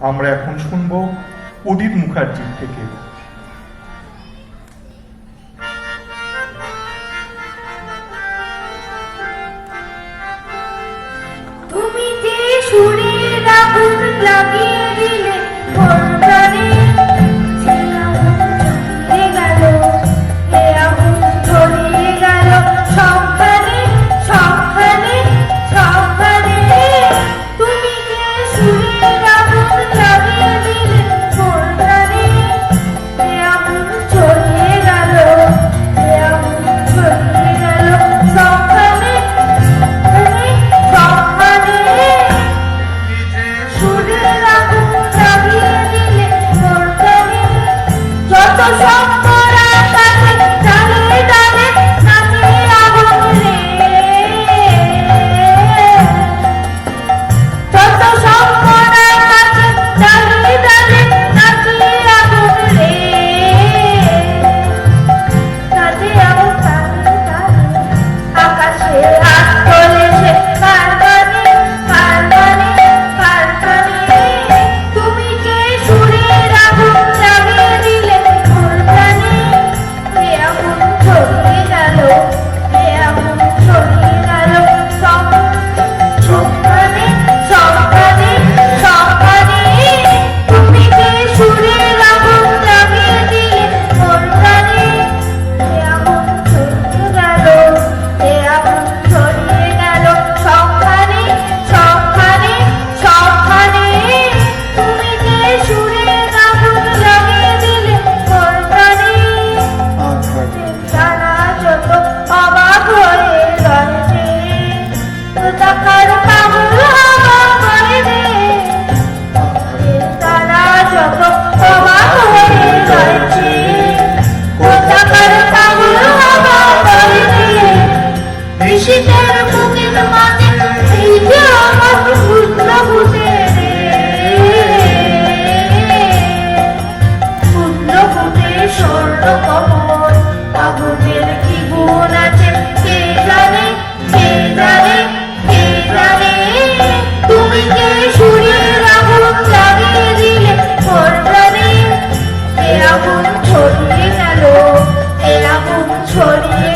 আমরা এখন শুনব উদিত মুখার্জির থেকে। তুমি যে সুরের আগুন লাগিয়ে দিলে মোর প্রাণে, সে আগুন জ্বলে গেল, সে আগুন ধরে গেল সবখানে সবখানে সবখানে। তুমি যে সুরের আগুন লাগিয়ে দিলে মোর প্রাণে, সে আগুন জ্বলে গেল, সে আগুন জ্বলে গেল সবখানে সবখানে। সুরের আগুন লাগিয়ে দিলে মোর প্রাণে, যত সম্পদ আকাশে ডালে ডালে নাচে আগুন রে, যত সম্পদ আকাশে ডালে ডালে নাচে আগুন রে, নাচে আগুন তালে তালে আকাশে হাত তোলেছে কারবানে কারবানে কারবানে। তুমি যে সুরের আগুন লাগিয়ে দিলে মোর প্রাণে, সে আগুন ছড়িয়ে গেল, সে আগুন ছড়িয়ে গেল সবখানে সবখানে সবখানে। তুমি যে সুরের আগুন লাগিয়ে দিলে মোর প্রাণে, সে আগুন ছড়িয়ে গেল, সে আগুন ছড়িয়ে গেল সবখানে সবখানে সবখানে। তুমি যে সুরের আগুন লাগিয়ে দিলে মোর প্রাণে, তারা যত অবাক হয়ে রয়েছে, তাকার পাগল হওয়া করে রে, তারা যত অবাক হয়ে রয়েছে, তাকার পাগল হওয়া করে রে। ঋষিদের মুখের মাঝে এই যে আমার পুত্র ফুটে রে, পুত্র ফুটে স্বর্ণ কমল, আগুনের কি গুণ আছে কে জানে কে জানে কে জানে। তুমি যে সুরের আগুন লাগিয়ে দিলে মোর প্রাণে, এ আগুন ছড়িয়ে গেল, এ আগুন ছড়িয়ে